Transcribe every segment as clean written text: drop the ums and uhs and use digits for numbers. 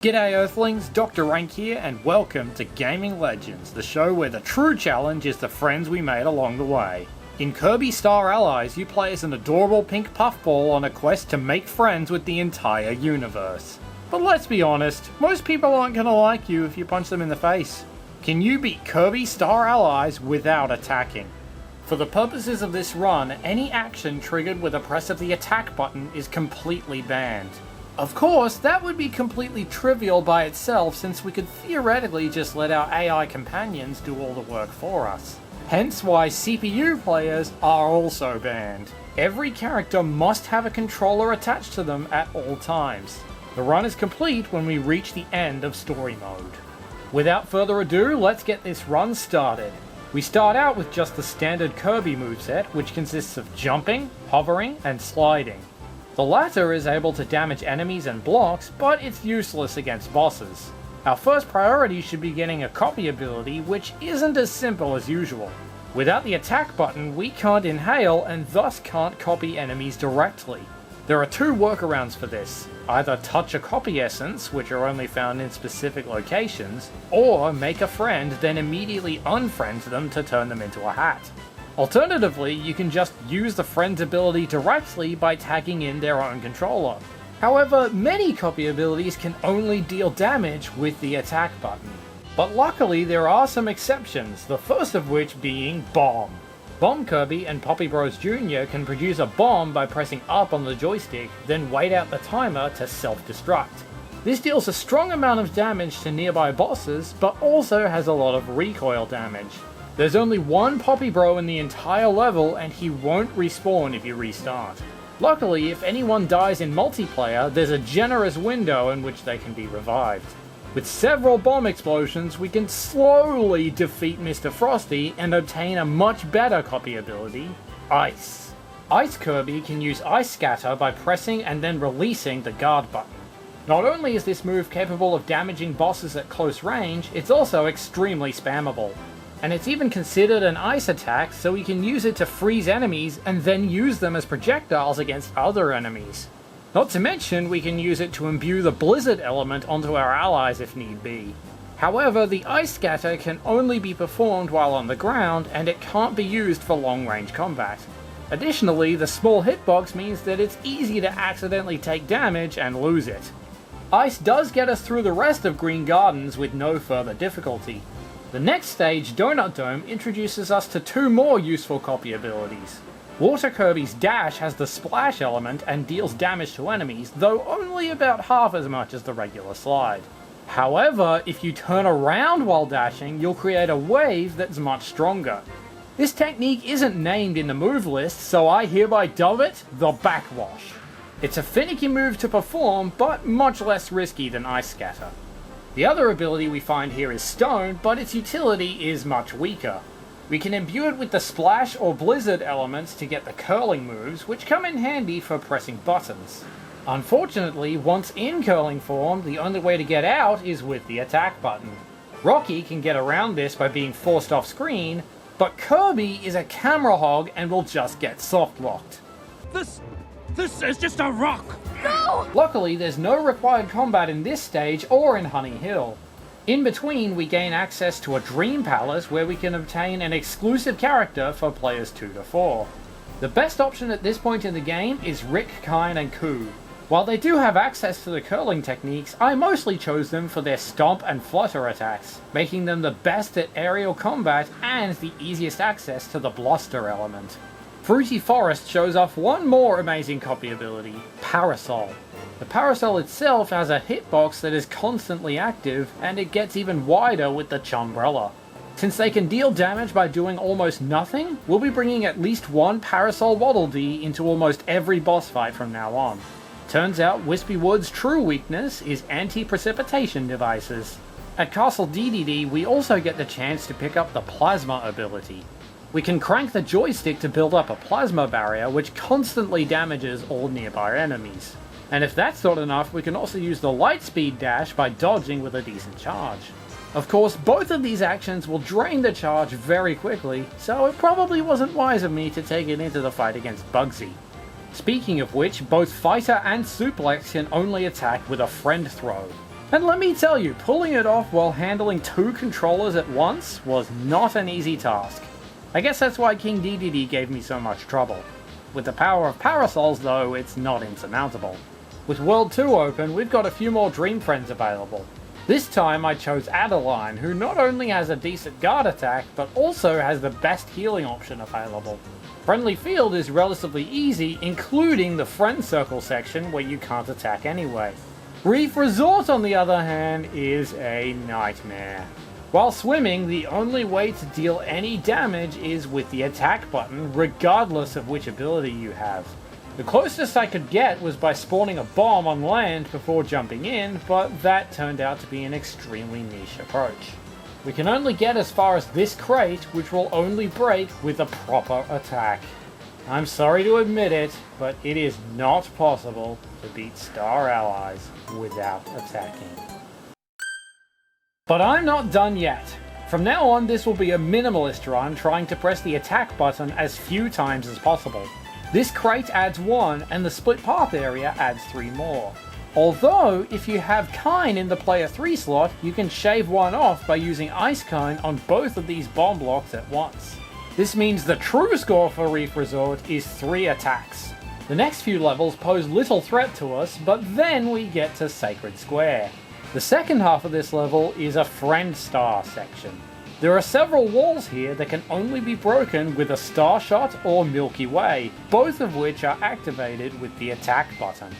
G'day Earthlings, Dr. Rank here, and welcome to Gaming Legends, the show where the true challenge is the friends we made along the way. In Kirby Star Allies, you play as an adorable pink puffball on a quest to make friends with the entire universe. But let's be honest, most people aren't gonna like you if you punch them in the face. Can you beat Kirby Star Allies without attacking? For the purposes of this run, any action triggered with a press of the attack button is completely banned. Of course, that would be completely trivial by itself since we could theoretically just let our AI companions do all the work for us. Hence why CPU players are also banned. Every character must have a controller attached to them at all times. The run is complete when we reach the end of story mode. Without further ado, let's get this run started. We start out with just the standard Kirby moveset, which consists of jumping, hovering, and sliding. The latter is able to damage enemies and blocks, but it's useless against bosses. Our first priority should be getting a copy ability, which isn't as simple as usual. Without the attack button, we can't inhale and thus can't copy enemies directly. There are two workarounds for this: either touch a copy essence, which are only found in specific locations, or make a friend, then immediately unfriend them to turn them into a hat. Alternatively, you can just use the friend's ability directly by tagging in their own controller. However, many copy abilities can only deal damage with the attack button. But luckily there are some exceptions, the first of which being Bomb. Bomb Kirby and Poppy Bros Jr. can produce a bomb by pressing up on the joystick, then wait out the timer to self-destruct. This deals a strong amount of damage to nearby bosses, but also has a lot of recoil damage. There's only one Poppy Bro in the entire level, and he won't respawn if you restart. Luckily, if anyone dies in multiplayer, there's a generous window in which they can be revived. With several bomb explosions, we can slowly defeat Mr. Frosty and obtain a much better copy ability, Ice. Ice Kirby can use Ice Scatter by pressing and then releasing the guard button. Not only is this move capable of damaging bosses at close range, it's also extremely spammable. And it's even considered an ice attack, so we can use it to freeze enemies and then use them as projectiles against other enemies. Not to mention, we can use it to imbue the blizzard element onto our allies if need be. However, the ice scatter can only be performed while on the ground, and it can't be used for long-range combat. Additionally, the small hitbox means that it's easy to accidentally take damage and lose it. Ice does get us through the rest of Green Gardens with no further difficulty. The next stage, Donut Dome, introduces us to two more useful copy abilities. Water Kirby's Dash has the splash element and deals damage to enemies, though only about half as much as the regular slide. However, if you turn around while dashing, you'll create a wave that's much stronger. This technique isn't named in the move list, so I hereby dub it the Backwash. It's a finicky move to perform, but much less risky than Ice Scatter. The other ability we find here is Stone, but its utility is much weaker. We can imbue it with the Splash or Blizzard elements to get the curling moves, which come in handy for pressing buttons. Unfortunately, once in curling form, the only way to get out is with the attack button. Rocky can get around this by being forced off screen, but Kirby is a camera hog and will just get soft-locked. This is just a rock! No! Luckily, there's no required combat in this stage or in Honey Hill. In between, we gain access to a Dream Palace where we can obtain an exclusive character for players 2 to 4. The best option at this point in the game is Rick, Kine, and Koo. While they do have access to the curling techniques, I mostly chose them for their Stomp and Flutter attacks, making them the best at aerial combat and the easiest access to the Bluster element. Fruity Forest shows off one more amazing copy ability, Parasol. The Parasol itself has a hitbox that is constantly active, and it gets even wider with the Chumbrella. Since they can deal damage by doing almost nothing, we'll be bringing at least one Parasol Waddle Dee into almost every boss fight from now on. Turns out Wispy Wood's true weakness is anti-precipitation devices. At Castle DDD, we also get the chance to pick up the Plasma ability. We can crank the joystick to build up a plasma barrier which constantly damages all nearby enemies. And if that's not enough, we can also use the Lightspeed Dash by dodging with a decent charge. Of course, both of these actions will drain the charge very quickly, so it probably wasn't wise of me to take it into the fight against Bugsy. Speaking of which, both Fighter and Suplex can only attack with a friend throw. And let me tell you, pulling it off while handling 2 controllers at once was not an easy task. I guess that's why King Dedede gave me so much trouble. With the power of parasols though, it's not insurmountable. With World 2 open, we've got a few more Dream Friends available. This time I chose Adeline, who not only has a decent guard attack, but also has the best healing option available. Friendly Field is relatively easy, including the Friend Circle section where you can't attack anyway. Reef Resort, on the other hand, is a nightmare. While swimming, the only way to deal any damage is with the attack button, regardless of which ability you have. The closest I could get was by spawning a bomb on land before jumping in, but that turned out to be an extremely niche approach. We can only get as far as this crate, which will only break with a proper attack. I'm sorry to admit it, but it is not possible to beat Star Allies without attacking. But I'm not done yet. From now on, this will be a minimalist run, trying to press the attack button as few times as possible. This crate adds 1, and the split path area adds 3 more. Although, if you have Kine in the player 3 slot, you can shave 1 off by using Ice Kine on both of these bomb blocks at once. This means the true score for Reef Resort is 3 attacks. The next few levels pose little threat to us, but then we get to Sacred Square. The second half of this level is a Friend Star section. There are several walls here that can only be broken with a Star Shot or Milky Way, both of which are activated with the attack button.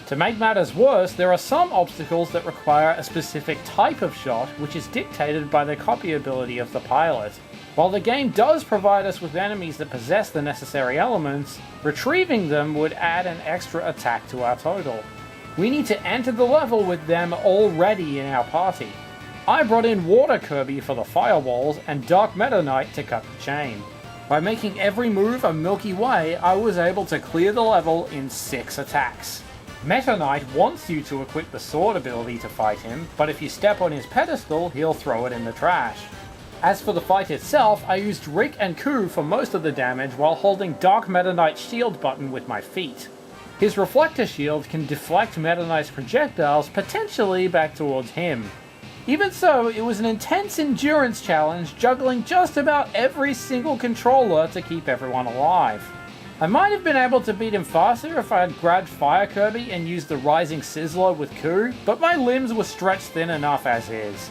To make matters worse, there are some obstacles that require a specific type of shot, which is dictated by the copy ability of the pilot. While the game does provide us with enemies that possess the necessary elements, retrieving them would add an extra attack to our total. We need to enter the level with them already in our party. I brought in Water Kirby for the firewalls and Dark Meta Knight to cut the chain. By making every move a Milky Way, I was able to clear the level in 6 attacks. Meta Knight wants you to equip the sword ability to fight him, but if you step on his pedestal, he'll throw it in the trash. As for the fight itself, I used Rick and Ku for most of the damage while holding Dark Meta Knight's shield button with my feet. His reflector shield can deflect Meta Knight's projectiles, potentially back towards him. Even so, it was an intense endurance challenge, juggling just about every single controller to keep everyone alive. I might have been able to beat him faster if I had grabbed Fire Kirby and used the Rising Sizzler with Ku, but my limbs were stretched thin enough as is.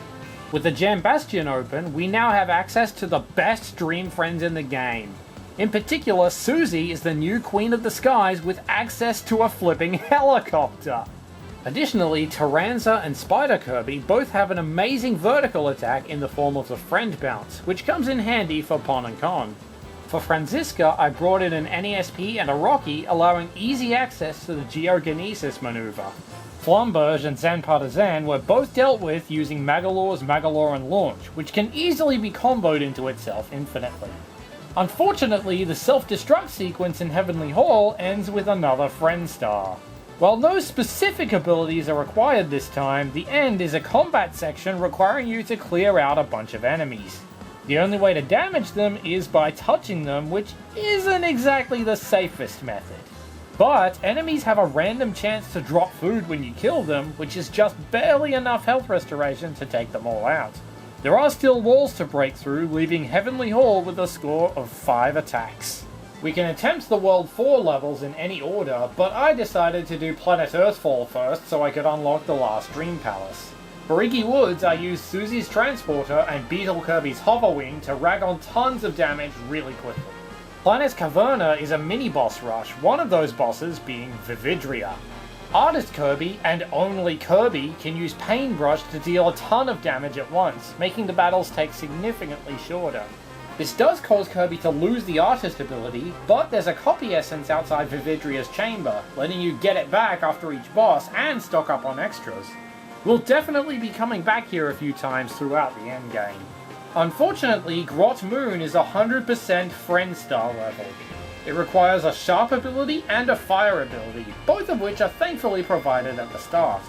With the Gem Bastion open, we now have access to the best Dream Friends in the game. In particular, Susie is the new Queen of the Skies with access to a flipping helicopter. Additionally, Taranza and Spider Kirby both have an amazing vertical attack in the form of the Friend Bounce, which comes in handy for Pon and Con. For Franziska, I brought in an NESP and a Rocky, allowing easy access to the Geogenesis maneuver. Flamberge and Zan Partisan were both dealt with using Magalore's Magaloran launch, which can easily be comboed into itself infinitely. Unfortunately, the self-destruct sequence in Heavenly Hall ends with another Friend Star. While no specific abilities are required this time, the end is a combat section requiring you to clear out a bunch of enemies. The only way to damage them is by touching them, which isn't exactly the safest method. But enemies have a random chance to drop food when you kill them, which is just barely enough health restoration to take them all out. There are still walls to break through, leaving Heavenly Hall with a score of 5 attacks. We can attempt the World 4 levels in any order, but I decided to do Planet Earthfall first so I could unlock the last Dream Palace. For Iggy Woods, I used Susie's Transporter and Beetle Kirby's Hoverwing to rag on tons of damage really quickly. Planet Caverna is a mini-boss rush, one of those bosses being Vividria. Artist Kirby, and only Kirby, can use Paintbrush to deal a ton of damage at once, making the battles take significantly shorter. This does cause Kirby to lose the Artist ability, but there's a copy essence outside Vividria's chamber, letting you get it back after each boss and stock up on extras. We'll definitely be coming back here a few times throughout the endgame. Unfortunately, Grot Moon is 100% Friend Star level. It requires a Sharp ability and a Fire ability, both of which are thankfully provided at the start.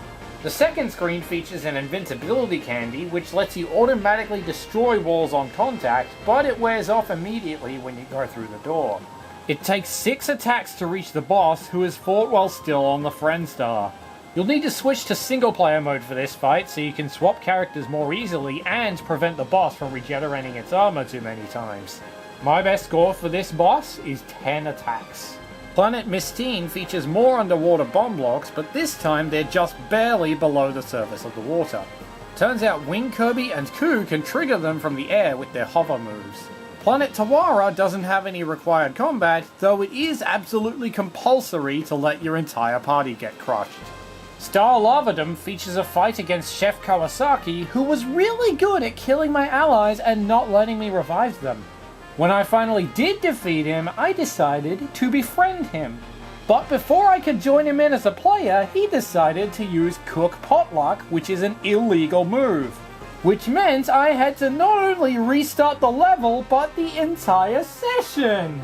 The second screen features an invincibility candy, which lets you automatically destroy walls on contact, but it wears off immediately when you go through the door. It takes 6 attacks to reach the boss, who is fought while still on the Friend Star. You'll need to switch to single player mode for this fight so you can swap characters more easily and prevent the boss from regenerating its armor too many times. My best score for this boss is 10 attacks. Planet Mistine features more underwater bomb blocks, but this time they're just barely below the surface of the water. Turns out Wing Kirby and Ku can trigger them from the air with their hover moves. Planet Tawara doesn't have any required combat, though it is absolutely compulsory to let your entire party get crushed. Star Lavadam features a fight against Chef Kawasaki, who was really good at killing my allies and not letting me revive them. When I finally did defeat him, I decided to befriend him. But before I could join him in as a player, he decided to use Cook Potluck, which is an illegal move. Which meant I had to not only restart the level, but the entire session!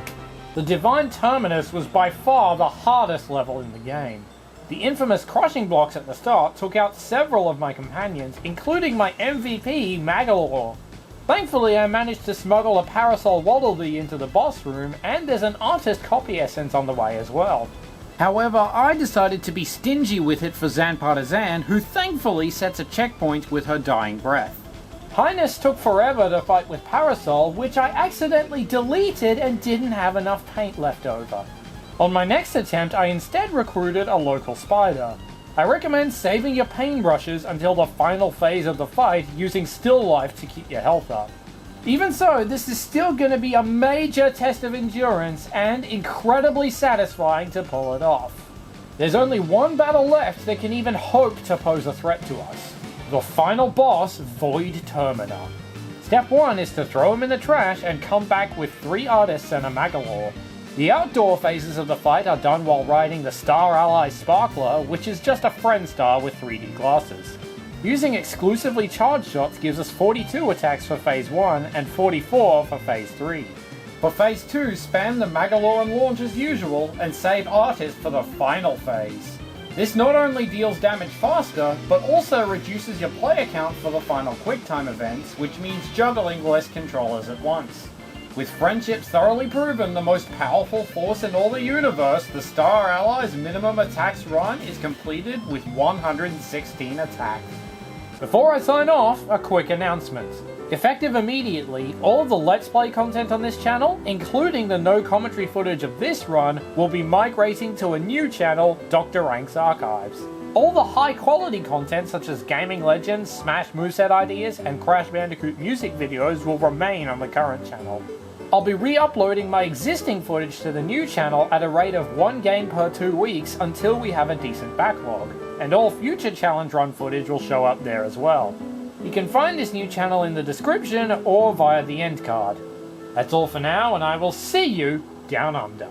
The Divine Terminus was by far the hardest level in the game. The infamous crushing blocks at the start took out several of my companions, including my MVP, Magalore. Thankfully, I managed to smuggle a Parasol Waddleby into the boss room, and there's an artist copy essence on the way as well. However, I decided to be stingy with it for Zan Partizan, who thankfully sets a checkpoint with her dying breath. Highness took forever to fight with Parasol, which I accidentally deleted and didn't have enough paint left over. On my next attempt, I instead recruited a local spider. I recommend saving your paintbrushes until the final phase of the fight, using still life to keep your health up. Even so, this is still going to be a major test of endurance and incredibly satisfying to pull it off. There's only one battle left that can even hope to pose a threat to us. The final boss, Void Termina. Step 1 is to throw him in the trash and come back with 3 artists and a Magalore. The outdoor phases of the fight are done while riding the Star Ally Sparkler, which is just a friend star with 3D glasses. Using exclusively charged shots gives us 42 attacks for Phase 1 and 44 for Phase 3. For Phase 2, spam the Magalore and launch as usual and save Artist for the final phase. This not only deals damage faster, but also reduces your player count for the final QuickTime events, which means juggling less controllers at once. With friendships thoroughly proven the most powerful force in all the universe, the Star Allies minimum attacks run is completed with 116 attacks. Before I sign off, a quick announcement. Effective immediately, all of the Let's Play content on this channel, including the no commentary footage of this run, will be migrating to a new channel, Dr. Rank's Archives. All the high quality content such as Gaming Legends, Smash Moveset ideas, and Crash Bandicoot music videos will remain on the current channel. I'll be re-uploading my existing footage to the new channel at a rate of 1 game per 2 weeks until we have a decent backlog, and all future challenge run footage will show up there as well. You can find this new channel in the description or via the end card. That's all for now, and I will see you down under.